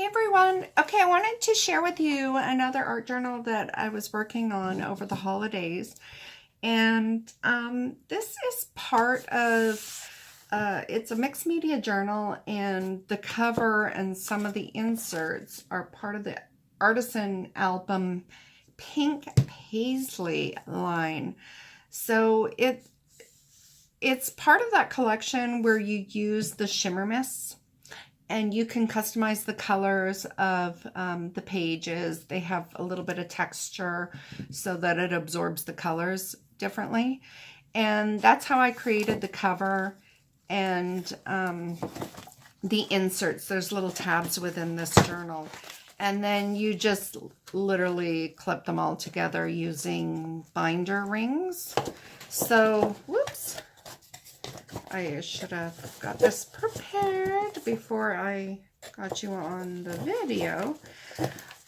Hey everyone. Okay, I wanted to share with you another art journal that I was working on over the holidays. And this is part of, it's a mixed media journal, and the cover and some of the inserts are part of the Artisan album Pink Paisley line. So it's part of that collection where you use the shimmer mists. And you can customize the colors of the pages. They have a little bit of texture so that it absorbs the colors differently. And that's how I created the cover and the inserts. There's little tabs within this journal. And then you just literally clip them all together using binder rings. So, whoops. I should have got this prepared before I got you on the video.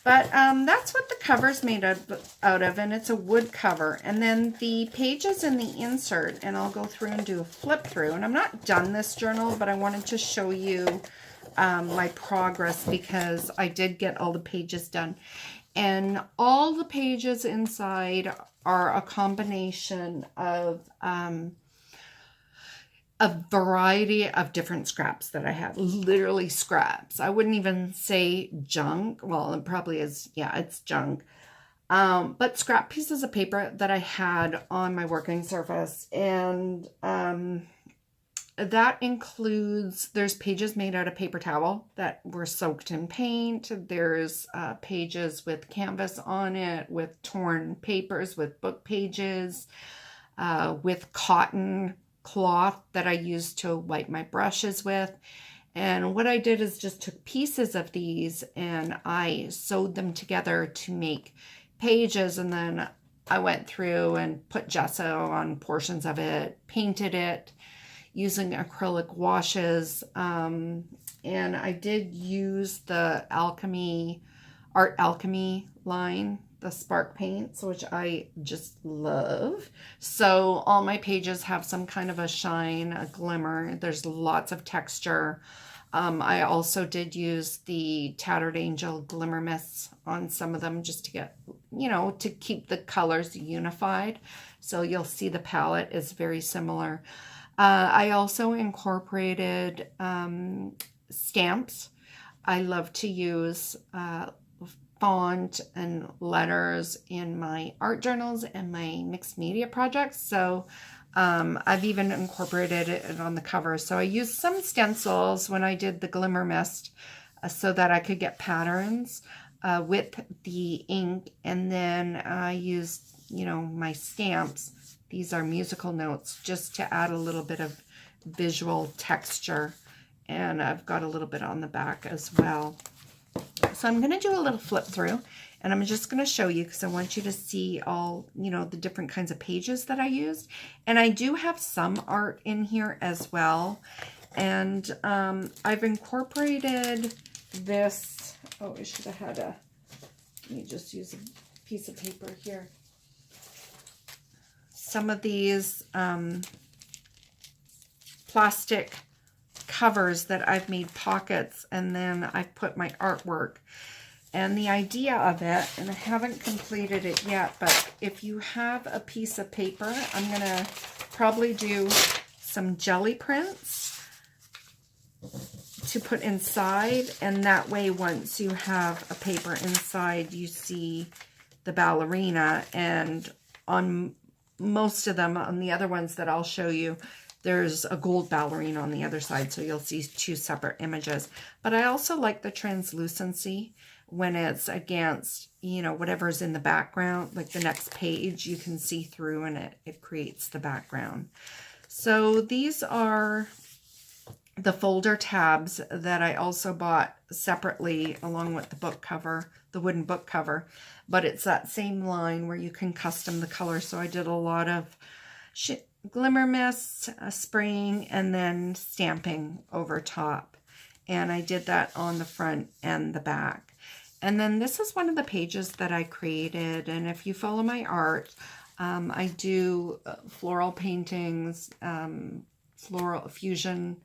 But that's what the cover's made out of, and it's a wood cover. And then the pages in the insert, and I'll go through and do a flip through. And I'm not done this journal, but I wanted to show you my progress because I did get all the pages done. And all the pages inside are a combination of a variety of different scraps that I have, literally scraps. I wouldn't even say junk. Well, it probably is. Yeah, it's junk. But scrap pieces of paper that I had on my working surface. And that includes, there's pages made out of paper towel that were soaked in paint. There's pages with canvas on it, with torn papers, with book pages, with cotton cloth that I used to wipe my brushes with. And what I did is just took pieces of these and I sewed them together to make pages, and then I went through and put gesso on portions of it, painted it using acrylic washes, and I did use the Art Alchemy line, the spark paints, which I just love. So all my pages have some kind of a shine, a glimmer. There's lots of texture. I also did use the Tattered Angel glimmer mists on some of them just to get, to keep the colors unified. So you'll see the palette is very similar. I also incorporated stamps. I love to use font and letters in my art journals and my mixed media projects. So I've even incorporated it on the cover. So I used some stencils when I did the glimmer mist so that I could get patterns with the ink. And then I used, my stamps. These are musical notes just to add a little bit of visual texture. And I've got a little bit on the back as well. So I'm going to do a little flip through, and I'm just going to show you because I want you to see all, the different kinds of pages that I used. And I do have some art in here as well. And I've incorporated this. Oh, I should have had let me just use a piece of paper here. Some of these plastic covers that I've made pockets, and then I've put my artwork. And the idea of it, and I haven't completed it yet, but if you have a piece of paper, I'm going to probably do some jelly prints to put inside, and that way once you have a paper inside, you see the ballerina. And on most of them, on the other ones that I'll show you, there's a gold ballerina on the other side, so you'll see two separate images. But I also like the translucency when it's against, whatever's in the background, like the next page, you can see through and it creates the background. So these are the folder tabs that I also bought separately along with the book cover, the wooden book cover. But it's that same line where you can custom the color. So I did a lot of glimmer mists, spraying, and then stamping over top. And I did that on the front and the back. And then this is one of the pages that I created. And if you follow my art, I do floral paintings, floral fusion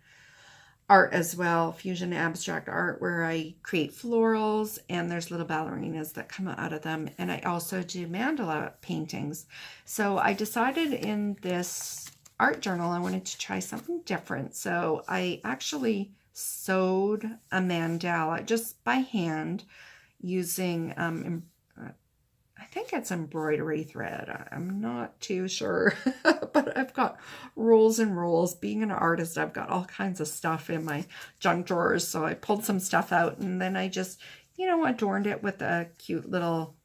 art as well, fusion abstract art, where I create florals and there's little ballerinas that come out of them. And I also do mandala paintings. So I decided in this art journal I wanted to try something different. So I actually sewed a mandala just by hand using I think it's embroidery thread. I'm not too sure, but I've got rolls and rolls. Being an artist, I've got all kinds of stuff in my junk drawers. So I pulled some stuff out and then I just, adorned it with a cute little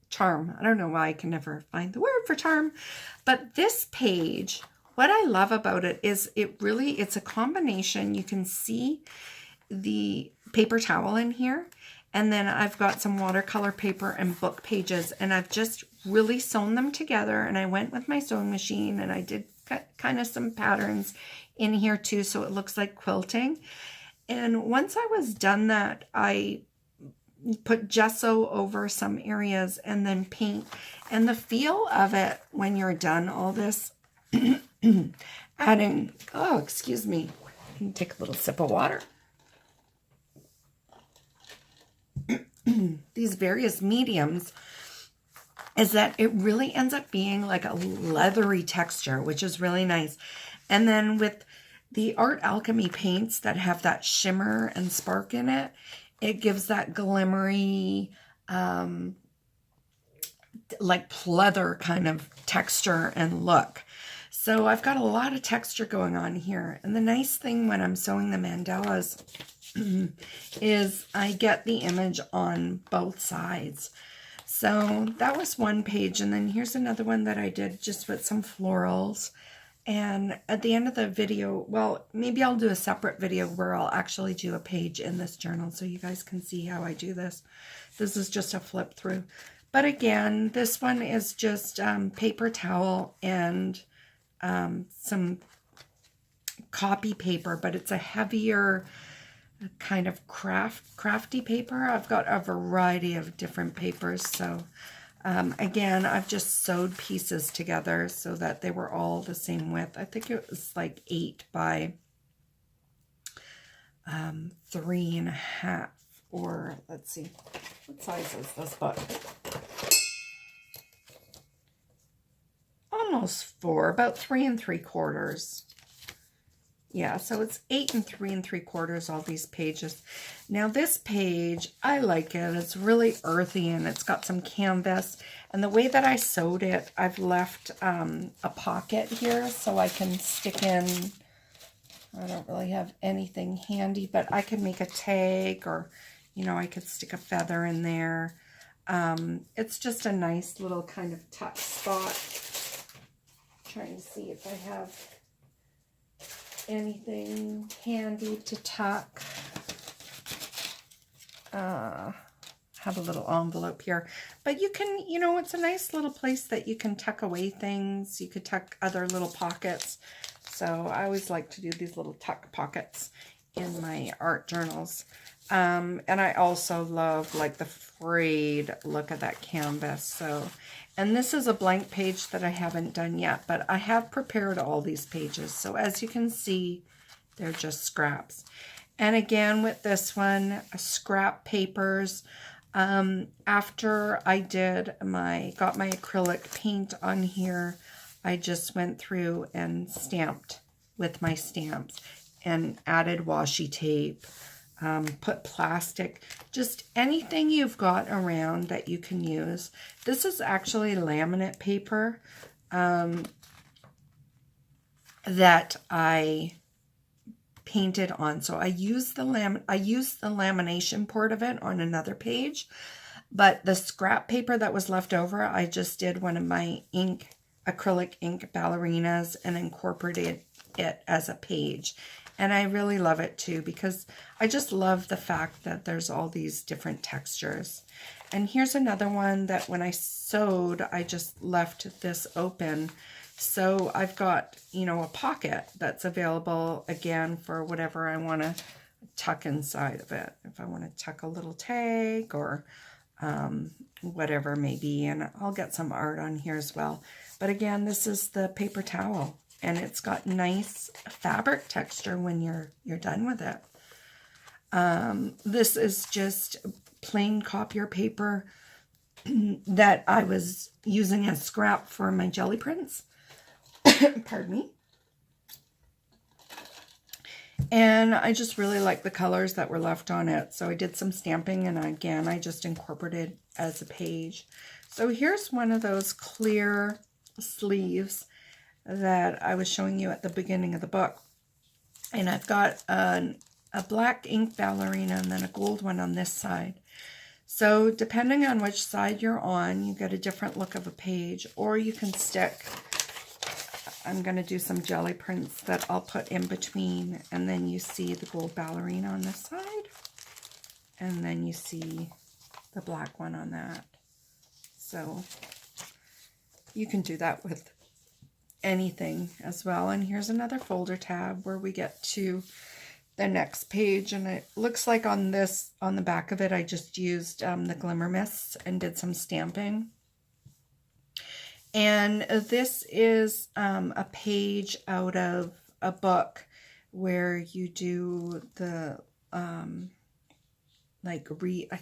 charm. I don't know why I can never find the word for charm, but this page, what I love about it is it's a combination. You can see the paper towel in here, and then I've got some watercolor paper and book pages, and I've just really sewn them together. And I went with my sewing machine and I did kind of some patterns in here too, so it looks like quilting. And once I was done that, I put gesso over some areas and then paint. And the feel of it when you're done all this, adding, oh, excuse me, I can take a little sip of water. These various mediums is that it really ends up being like a leathery texture, which is really nice. And then with the Art Alchemy paints that have that shimmer and spark in it, it gives that glimmery, like pleather kind of texture and look. So I've got a lot of texture going on here. And the nice thing when I'm sewing the mandalas is I get the image on both sides. So that was one page, and then here's another one that I did just with some florals. And at the end of the video, well, maybe I'll do a separate video where I'll actually do a page in this journal so you guys can see how I do this. This is just a flip through. But again, this one is just paper towel and some copy paper, but it's a heavier kind of crafty paper. I've got a variety of different papers. So again, I've just sewed pieces together so that they were all the same width. I think it was like 8 by 3.5, or let's see, what size is this book? Almost 4, about 3 3/4. Yeah, so it's 8 3 3/4, all these pages. Now this page, I like it. It's really earthy and it's got some canvas. And the way that I sewed it, I've left a pocket here so I can stick in, I don't really have anything handy, but I could make a tag, or, I could stick a feather in there. It's just a nice little kind of tuck spot. Trying to see if I have anything handy to tuck. Have a little envelope here, but you can, it's a nice little place that you can tuck away things. You could tuck other little pockets. So I always like to do these little tuck pockets in my art journals. And I also love like the frayed look of that canvas. So, and this is a blank page that I haven't done yet, but I have prepared all these pages. So as you can see, they're just scraps. And again, with this one, scrap papers. After I got my acrylic paint on here, I just went through and stamped with my stamps and added washi tape, put plastic, just anything you've got around that you can use. This is actually laminate paper that I painted on. So I used the lamination part of it on another page, but the scrap paper that was left over, I just did one of my acrylic ink ballerinas and incorporated it as a page. And I really love it too, because I just love the fact that there's all these different textures. And here's another one that when I sewed, I just left this open. So I've got, a pocket that's available again for whatever I want to tuck inside of it. If I want to tuck a little tag or whatever maybe, and I'll get some art on here as well. But again, this is the paper towel and it's got nice fabric texture when you're done with it. This is just plain copier paper that I was using as scrap for my jelly prints. Pardon me. And I just really like the colors that were left on it. So I did some stamping, and again, I just incorporated as a page. So here's one of those clear sleeves that I was showing you at the beginning of the book. And I've got a black ink ballerina and then a gold one on this side. So depending on which side you're on, you get a different look of a page, or you can stick, I'm going to do some jelly prints that I'll put in between, and then you see the gold ballerina on this side, and then you see the black one on that. So you can do that with anything as well. And here's another folder tab where we get to the next page, and it looks like on the back of it I just used the glimmer mists and did some stamping. And this is a page out of a book where you do the I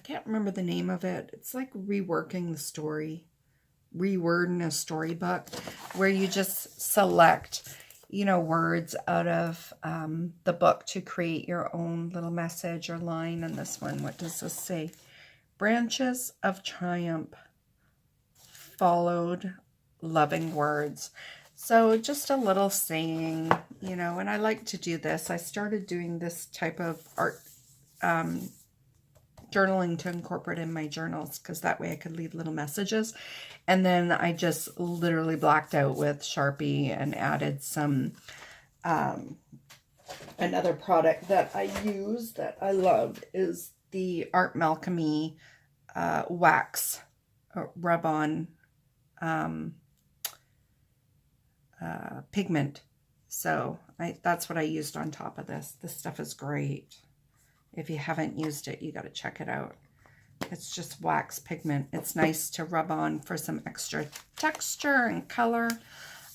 can't remember the name of it. It's like reworking the story, rewording a storybook, where you just select, you know, words out of the book to create your own little message or line. And this one, what does this say? Branches of triumph followed loving words. So just a little saying, you know, and I like to do this. I started doing this type of art journaling to incorporate in my journals, because that way I could leave little messages. And then I just literally blacked out with Sharpie and added some another product that I use that I love is the alchemy wax rub-on pigment. So that's what I used on top of this. This stuff is great. If you haven't used it, you got to check it out. It's just wax pigment. It's nice to rub on for some extra texture and color.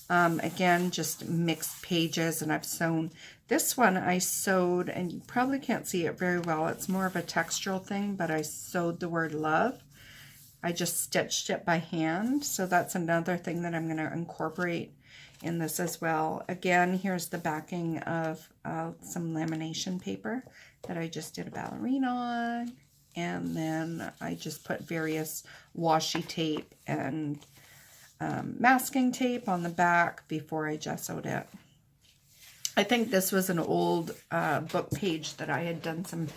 Again, just mixed pages, and I've sewn. This one I sewed, and you probably can't see it very well. It's more of a textural thing, but I sewed the word love. I just stitched it by hand. So that's another thing that I'm going to incorporate in this as well. Again, here's the backing of some lamination paper that I just did a ballerina on. And then I just put various washi tape and masking tape on the back before I gessoed it. I think this was an old book page that I had done some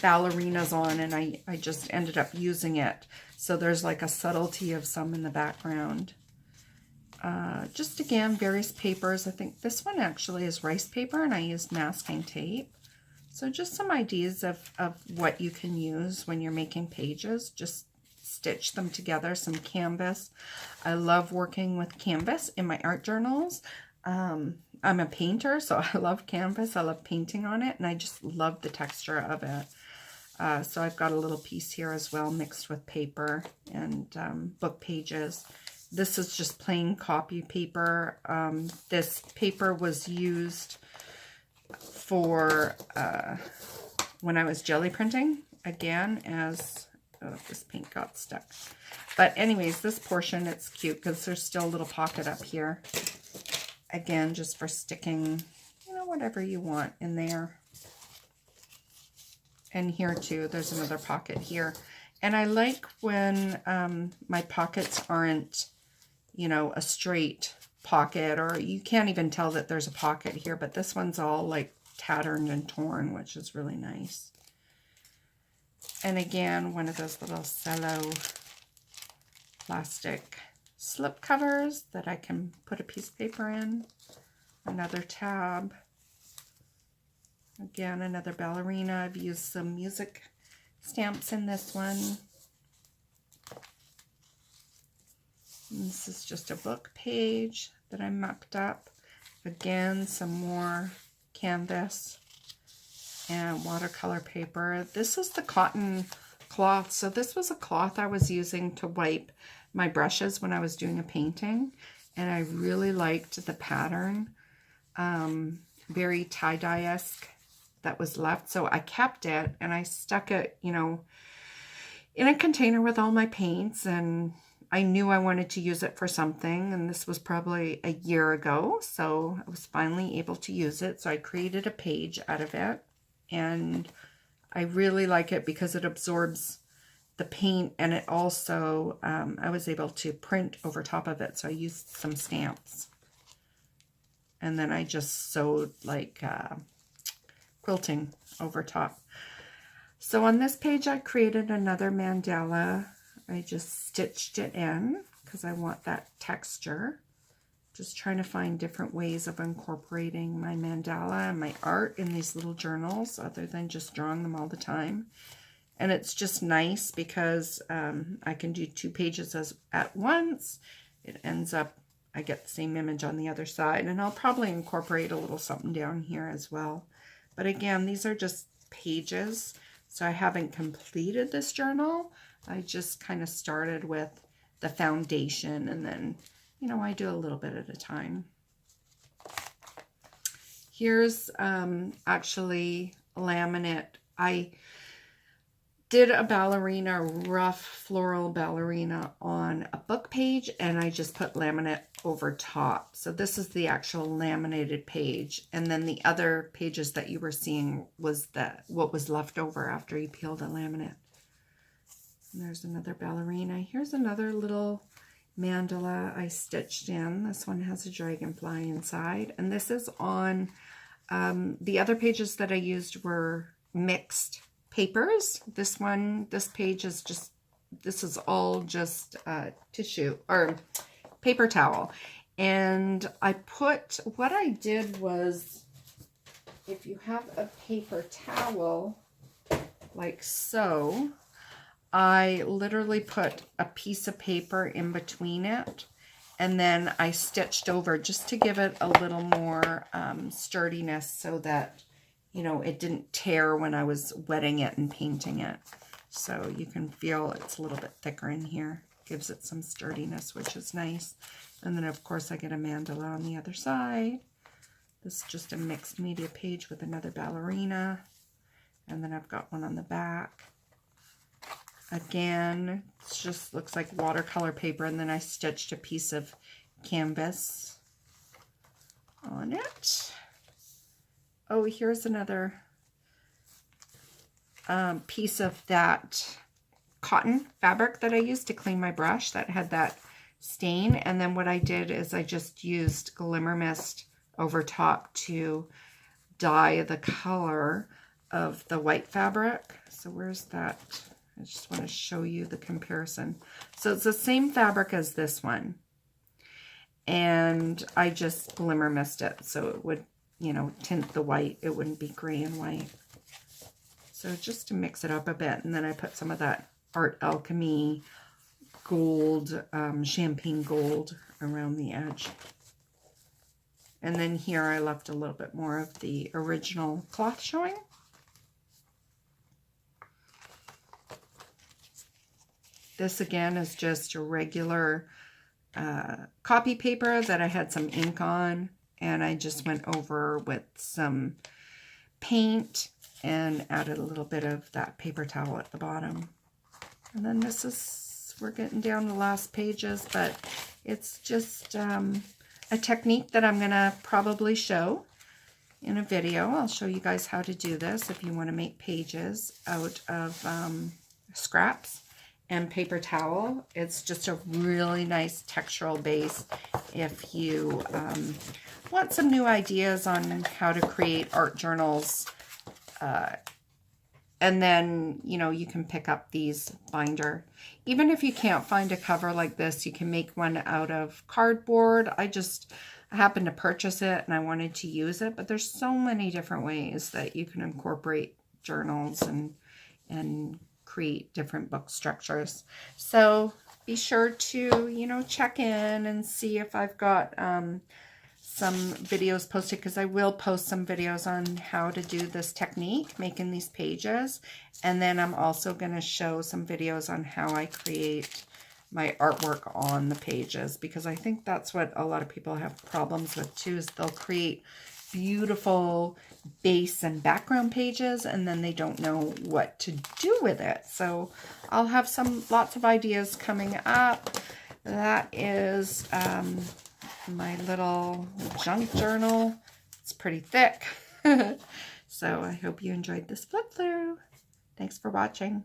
ballerinas on, and I just ended up using it. So there's like a subtlety of some in the background. Just again, various papers. I think this one actually is rice paper, and I used masking tape. So just some ideas of what you can use when you're making pages. Just stitch them together. Some canvas. I love working with canvas in my art journals. I'm a painter, so I love canvas. I love painting on it, and I just love the texture of it. So I've got a little piece here as well, mixed with paper and book pages. This is just plain copy paper. This paper was used for when I was jelly printing, again, as this paint got stuck. But anyways, this portion, it's cute because there's still a little pocket up here. Again, just for sticking, you know, whatever you want in there. And here too, there's another pocket here. And I like when my pockets aren't, you know, a straight pocket, or you can't even tell that there's a pocket here, but this one's all like tattered and torn, which is really nice. And again, one of those little cello plastic slip covers that I can put a piece of paper in. Another tab. Again, another ballerina. I've used some music stamps in this one. And this is just a book page that I mucked up. Again, some more canvas and watercolor paper. This is the cotton cloth. So this was a cloth I was using to wipe my brushes when I was doing a painting. And I really liked the pattern. very tie-dye-esque that was left. So I kept it and I stuck it, you know, in a container with all my paints, and I knew I wanted to use it for something, and this was probably a year ago, so I was finally able to use it. So I created a page out of it, and I really like it because it absorbs the paint, and it also, I was able to print over top of it, so I used some stamps. And then I just sewed like quilting over top. So on this page, I created another mandala. I just stitched it in because I want that texture. Just trying to find different ways of incorporating my mandala and my art in these little journals other than just drawing them all the time. And it's just nice because I can do 2 pages at once. It ends up, I get the same image on the other side. And I'll probably incorporate a little something down here as well. But again, these are just pages. So I haven't completed this journal. I just kind of started with the foundation, and then, you know, I do a little bit at a time. Here's actually laminate. I did a ballerina, rough floral ballerina on a book page, and I just put laminate over top. So this is the actual laminated page, and then the other pages that you were seeing was what was left over after you peeled the laminate. And there's another ballerina. Here's another little mandala I stitched in. This one has a dragonfly inside, and this is on the other pages that I used were mixed papers. This page is just, this is all just tissue or paper towel. And what I did was, if you have a paper towel like so, I literally put a piece of paper in between it, and then I stitched over just to give it a little more sturdiness so that, you know, it didn't tear when I was wetting it and painting it. So you can feel it's a little bit thicker in here. Gives it some sturdiness, which is nice. And then, of course, I get a mandala on the other side. This is just a mixed media page with another ballerina. And then I've got one on the back. Again, it just looks like watercolor paper. And then I stitched a piece of canvas on it. Oh, here's another piece of that cotton fabric that I used to clean my brush that had that stain. And then what I did is I just used Glimmer Mist over top to dye the color of the white fabric. So where's that? I just want to show you the comparison. So it's the same fabric as this one. And I just Glimmer Mist it so it would, you know, tint the white. It wouldn't be gray and white. So just to mix it up a bit. And then I put some of that Art Alchemy gold, champagne gold around the edge. And then here I left a little bit more of the original cloth showing. This again is just a regular copy paper that I had some ink on, and I just went over with some paint and added a little bit of that paper towel at the bottom. And then this is, we're getting down the last pages, but it's just a technique that I'm going to probably show in a video. I'll show you guys how to do this if you want to make pages out of scraps and paper towel. It's just a really nice textural base if you want some new ideas on how to create art journals. And then, you know, you can pick up these binder. Even if you can't find a cover like this, you can make one out of cardboard. I happened to purchase it and I wanted to use it, but there's so many different ways that you can incorporate journals and create different book structures. So be sure to, you know, check in and see if I've got some videos posted, because I will post some videos on how to do this technique, making these pages. And then I'm also going to show some videos on how I create my artwork on the pages, because I think that's what a lot of people have problems with too, is they'll create beautiful base and background pages, and then they don't know what to do with it. So I'll have lots of ideas coming up. That is my little junk journal. It's pretty thick. So I hope you enjoyed this flip through. Thanks for watching.